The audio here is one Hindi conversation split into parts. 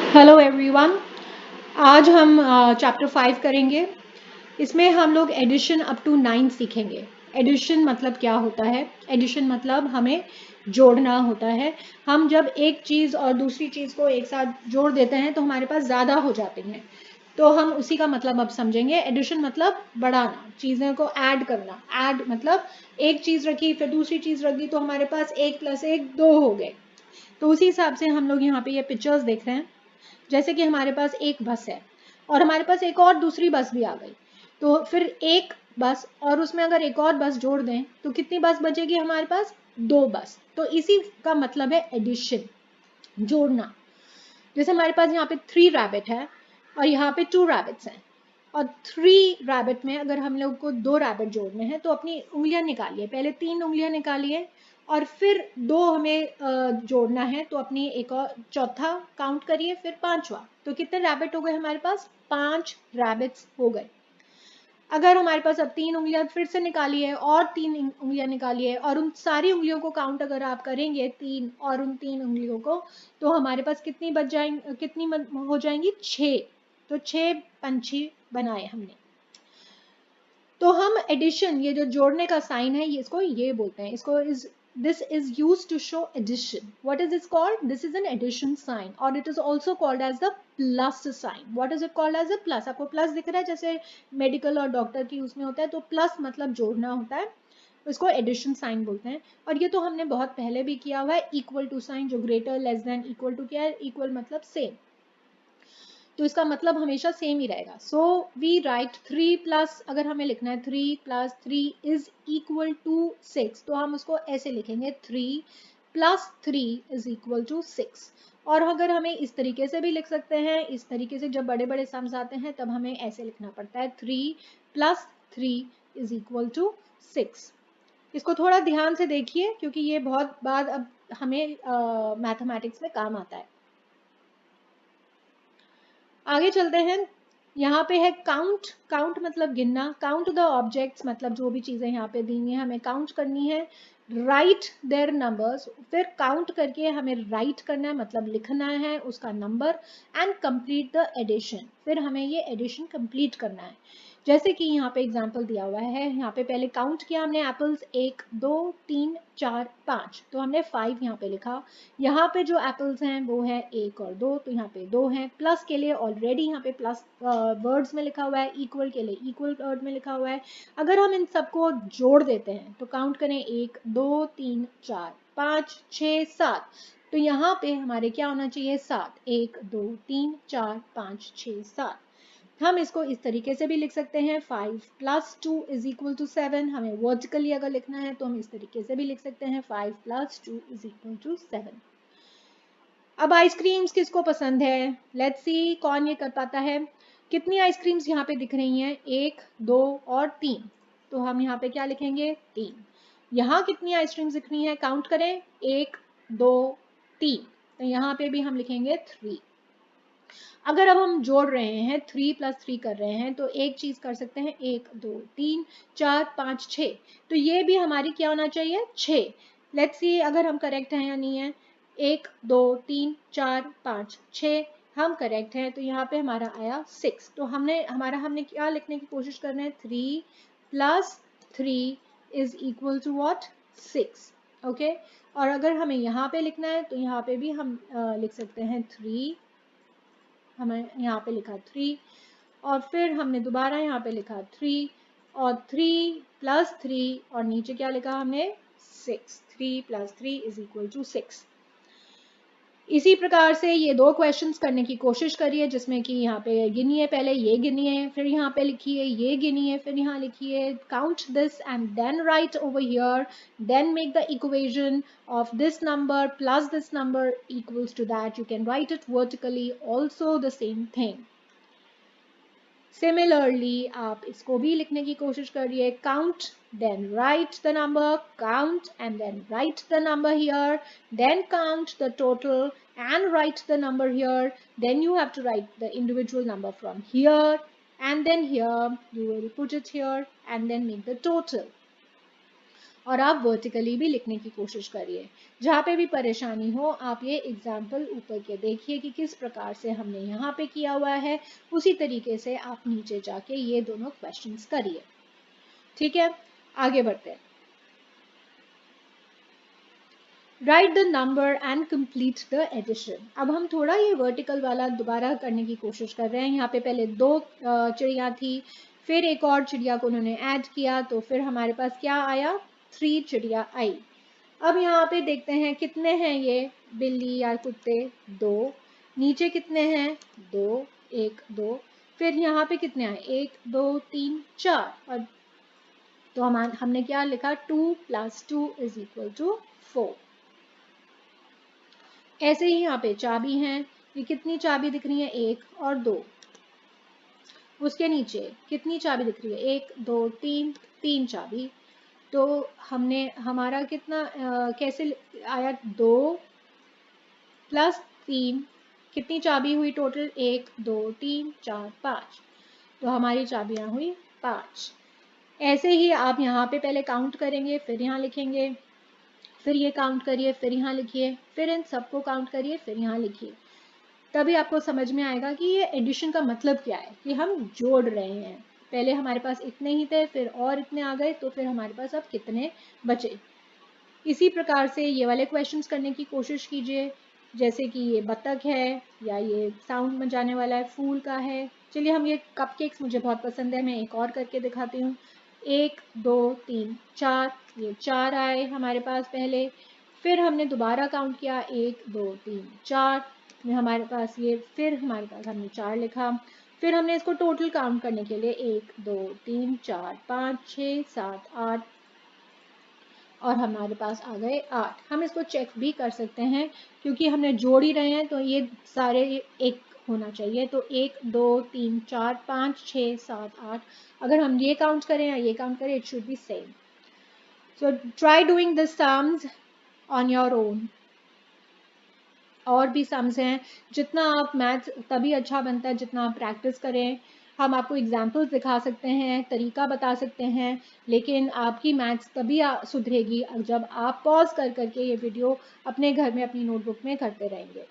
Hello everyone. आज हम चैप्टर 5 करेंगे। इसमें हम लोग एडिशन अप टू 9 सीखेंगे। एडिशन मतलब क्या होता है? एडिशन मतलब हमें जोड़ना होता है। हम जब एक चीज़ और दूसरी चीज़ को एक साथ जोड़ देते हैं तो हमारे पास ज़्यादा हो जाती हैं, तो हम उसी का मतलब अब समझेंगे। एडिशन मतलब बढ़ाना, चीज़ों को ऐड करना। ऐड मतलब एक चीज़ रखी फिर दूसरी चीज़ रखी तो हमारे पास 1 + 1 2 हो गए। तो उसी हिसाब से हम लोग यहाँ पे ये पिक्चर्स देख रहे हैं। जैसे कि हमारे पास एक बस है और हमारे पास एक और दूसरी बस भी आ गई, तो फिर एक बस और उसमें अगर एक और बस जोड़ दें तो कितनी बस बचेगी हमारे पास? 2 बस। तो इसी का मतलब है एडिशन, जोड़ना। जैसे हमारे पास यहाँ पे 3 रैबिट है और यहाँ पे 2 रैबिट्स हैं, और 3 रैबिट में अगर हम लोग को 2 रैबिट जोड़ने हैं तो अपनी उंगलियां निकालिए। पहले 3 उंगलियां निकालिए और फिर 2 हमें जोड़ना है, तो अपनी एक और चौथा काउंट करिए, फिर पांचवा। तो कितने रैबिट हो गए हमारे पास? 5 रैबिट्स हो गए। अगर हमारे पास अब 3 उंगलियां फिर से निकाली है और 3 उंगलियां निकाली है और उन सारी उंगलियों को काउंट अगर आप करेंगे 3 और उन 3 उंगलियों को, तो हमारे पास कितनी बच जाएंगी, कितनी हो जाएंगी? 6। तो 6 पंछी बनाए हमने। तो हम एडिशन, ये जो जोड़ने का साइन है, ये इसको ये बोलते हैं, इसको is this is used to show addition. What is this called? This is an addition sign, or it is also called as the plus sign. What is it called as a plus? आपको प्लस दिख रहा है जैसे मेडिकल और डॉक्टर की उसमें होता है, तो प्लस मतलब जोड़ना होता है, इसको एडिशन साइन बोलते हैं। और ये तो हमने बहुत पहले भी किया हुआ है। इक्वल टू साइन, जो greater less than equal to क्या है? इक्वल मतलब सेम, तो इसका मतलब हमेशा सेम ही रहेगा। सो वी राइट 3 प्लस, अगर हमें लिखना है 3 + 3 इज इक्वल टू 6, तो हम उसको ऐसे लिखेंगे 3 + 3 इज इक्वल टू 6। और अगर हमें इस तरीके से भी लिख सकते हैं, इस तरीके से जब बड़े बड़े सम्स आते हैं तब हमें ऐसे लिखना पड़ता है 3 + 3 इज इक्वल टू 6। इसको थोड़ा ध्यान से देखिए क्योंकि ये बहुत बार अब हमें मैथमेटिक्स में काम आता है। आगे चलते हैं। यहाँ पे है काउंट। काउंट मतलब गिनना। काउंट द ऑब्जेक्ट्स मतलब जो भी चीजें यहाँ पे दी हैं हमें काउंट करनी है। राइट देयर नंबर्स, फिर काउंट करके हमें राइट करना है, मतलब लिखना है उसका number. And complete the addition, फिर हमें ये एडिशन कंप्लीट करना है। जैसे कि यहाँ पे एग्जांपल दिया हुआ है, यहाँ पे पहले काउंट किया हमने एप्पल्स, 1 2 3 4 5, तो हमने 5 यहाँ पे लिखा। यहाँ पे जो एप्पल्स हैं वो है 1 और 2, तो यहाँ पे 2 हैं। प्लस के लिए ऑलरेडी यहाँ पे प्लस वर्ड्स में लिखा हुआ है, इक्वल के लिए इक्वल वर्ड में लिखा हुआ है। अगर हम इन सबको जोड़ देते हैं तो काउंट करें 1 2 3 4 5 6 7, तो यहाँ पे हमारे क्या होना चाहिए? 7। 1 2 3 4 5 6 7। हम इसको इस तरीके से भी लिख सकते हैं 5 + 2 इज इक्वल टू 7। हमें वर्टिकली अगर लिखना है तो हम इस तरीके से भी लिख सकते हैं 5 + 2 इज इक्वल टू 7। अब आइसक्रीम्स किसको पसंद है? लेट्स सी कौन ये कर पाता है। कितनी आइसक्रीम्स यहाँ पे दिख रही हैं? 1 2 और 3, तो हम यहाँ पे क्या लिखेंगे? 3। यहाँ कितनी आइसक्रीम्स दिख रही हैं? काउंट करें, 1 2 3, तो यहाँ पे भी हम लिखेंगे 3। अगर अब हम जोड़ रहे हैं, 3 + 3 कर रहे हैं, तो एक चीज कर सकते हैं, 1 2 3 4 5 6, तो ये भी हमारी क्या होना चाहिए? 6। लेट्स सी अगर हम करेक्ट हैं या नहीं है। 1 2 3 4 5 6, हम करेक्ट हैं, तो यहाँ पे हमारा आया 6। तो हमने क्या लिखने की कोशिश करना है? 3 + 3 is equal to what? 6। Okay. और अगर हमें यहाँ पे लिखना है तो यहाँ पे भी हम लिख सकते हैं 3, हमें यहाँ पे लिखा 3, और फिर हमने दोबारा यहाँ पे लिखा 3, और 3 + 3, और नीचे क्या लिखा हमने? 6। 3 + 3 इज इक्वल टू 6। इसी प्रकार से ये 2 क्वेश्चंस करने की कोशिश करिए, जिसमें कि यहाँ पे गिनिए, पहले ये गिनिए, फिर यहाँ पे लिखिए, ये गिनिए, फिर यहाँ लिखिए, count this and then write over here, then make the equation of this number plus this number equals to that. You can write it vertically also the same thing. Similarly आप इसको भी लिखने की कोशिश करिए, count then write the number, count and then write the number here, then count the total and write the number here, then you have to write the individual number from here, and then here you will put it here and then make the total. और आप वर्टिकली भी लिखने की कोशिश करिए। जहाँ पे भी परेशानी हो आप ये एग्जाम्पल ऊपर के देखिए कि किस प्रकार से हमने यहाँ पे किया हुआ है, उसी तरीके से आप नीचे जाके ये दोनों क्वेश्चंस करिए। ठीक है, आगे बढ़ते हैं। Write the number and complete the addition. अब हम थोड़ा ये वर्टिकल वाला दोबारा करने की कोशिश कर रहे हैं। यहाँ पे पहले 2 चिड़िया थी, फिर एक और चिड़िया को उन्होंने ऐड किया, तो फिर हमारे पास क्या आया, 3 चिड़िया आई। अब यहाँ पे देखते हैं कितने हैं ये बिल्ली या कुत्ते, 2। नीचे कितने हैं, 2, 1 2। फिर यहाँ पे कितने आए, 1 2 3 4। और तो हमने क्या लिखा, 2 + 2 = 4। ऐसे ही यहाँ पे चाबी हैं, ये कितनी चाबी दिख रही है, 1 और 2। उसके नीचे कितनी चाबी दिख रही है, 1 2 3, 3 चाबी। तो हमने हमारा कितना कैसे आया, 2 + 3, कितनी चाबी हुई टोटल, 1 2 3 4 5। तो हमारी चाबियां हुई 5। ऐसे ही आप यहाँ पे पहले काउंट करेंगे, फिर यहाँ लिखेंगे, फिर ये काउंट करिए, फिर यहाँ लिखिए, फिर इन सबको काउंट करिए, फिर यहाँ लिखिए। तभी आपको समझ में आएगा कि ये एडिशन का मतलब क्या है, कि हम जोड़ रहे हैं। पहले हमारे पास इतने ही थे, फिर और इतने आ गए, तो फिर हमारे पास अब कितने बचे। इसी प्रकार से ये वाले क्वेश्चंस करने की कोशिश कीजिए, जैसे कि ये बतख है या ये साउंड में जाने वाला है, फूल का है। चलिए हम ये कपकेक्स मुझे बहुत पसंद है, मैं एक और करके दिखाती हूँ। 1 2 3 4, ये 4 आए हमारे पास पहले। फिर हमने दोबारा काउंट किया, 1 2 3 4 में हमारे पास ये, फिर हमारे पास हमने 4 लिखा। फिर हमने इसको टोटल काउंट करने के लिए 1 2 3 4 5 6 7 8, और हमारे पास आ गए 8। हम इसको चेक भी कर सकते हैं क्योंकि हमने जोड़ ही रहे हैं, तो ये सारे एक होना चाहिए। तो 1 2 3 4 5 6 7 8, अगर हम ये काउंट करें या ये काउंट करें, it should be same. So try doing this sums on your own. और भी सम्स हैं, जितना आप मैथ्स तभी अच्छा बनता है जितना आप प्रैक्टिस करें। हम आपको एग्जाम्पल्स दिखा सकते हैं, तरीका बता सकते हैं, लेकिन आपकी मैथ्स तभी सुधरेगी जब आप पॉज कर करके ये वीडियो अपने घर में अपनी नोटबुक में करते रहेंगे।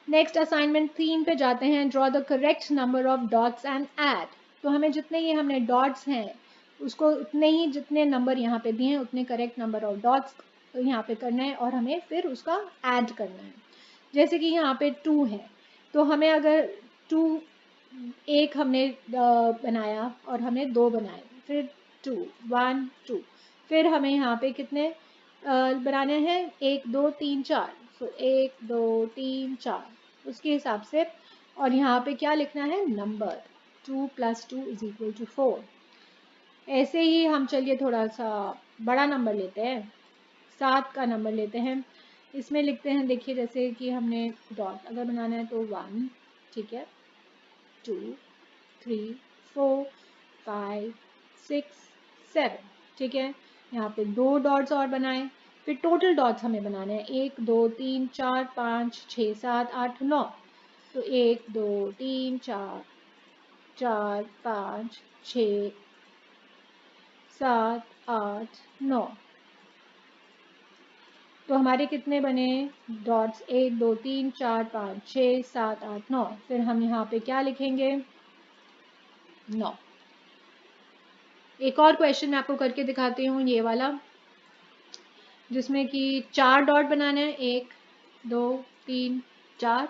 नेक्स्ट असाइनमेंट 3 पे जाते हैं। Draw the correct number of dots and add. तो हमें जितने ये हमने डॉट्स हैं उसको उतने ही, जितने नंबर यहाँ पे दिए हैं उतने करेक्ट नंबर ऑफ डॉट्स यहाँ पे करना है, और हमें फिर उसका ऐड करना है। जैसे कि यहाँ पे 2 है, तो हमें अगर 2 एक हमने बनाया और हमने 2 बनाए, फिर 2 1 2, फिर हमें यहाँ पे कितने बनाने हैं, 1 2 3 4। सो 1 2 3 4 उसके हिसाब से। और यहाँ पे क्या लिखना है, नंबर 2 + 2 = 4। ऐसे ही हम चलिए थोड़ा सा बड़ा नंबर लेते हैं, 7 का नंबर लेते हैं। इसमें लिखते हैं, देखिए जैसे कि हमने डॉट अगर बनाना है तो 1, ठीक है, 2 3 4 5 6 7, ठीक है। यहाँ पे 2 डॉट्स और बनाए, फिर टोटल डॉट्स हमें बनाने हैं 1 2 3 4 5 6 7 8 9। तो 1 2 3 4 4 5 6 7 8 9। तो हमारे कितने बने डॉट्स, 1 2 3 4 5 6 7 8 9। फिर हम यहाँ पे क्या लिखेंगे, 9। एक और क्वेश्चन मैं आपको करके दिखाती हूँ, ये वाला, जिसमें कि 4 डॉट बनाने हैं, 1 2 3 4,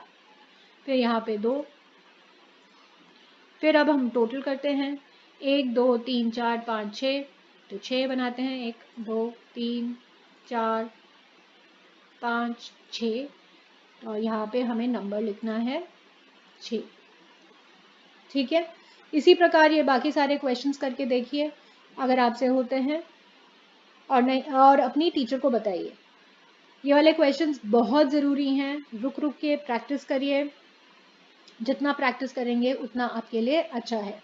फिर यहाँ पे 2। फिर अब हम टोटल करते हैं, 1 2 3 4 5 6, तो 6 बनाते हैं, 1 2 3 4 5 6, और यहाँ पे हमें नंबर लिखना है 6, ठीक है। इसी प्रकार ये बाकी सारे क्वेश्चंस करके देखिए अगर आपसे होते हैं, और नहीं और अपनी टीचर को बताइए। ये वाले क्वेश्चंस बहुत ज़रूरी हैं, रुक रुक के प्रैक्टिस करिए, जितना प्रैक्टिस करेंगे उतना आपके लिए अच्छा है।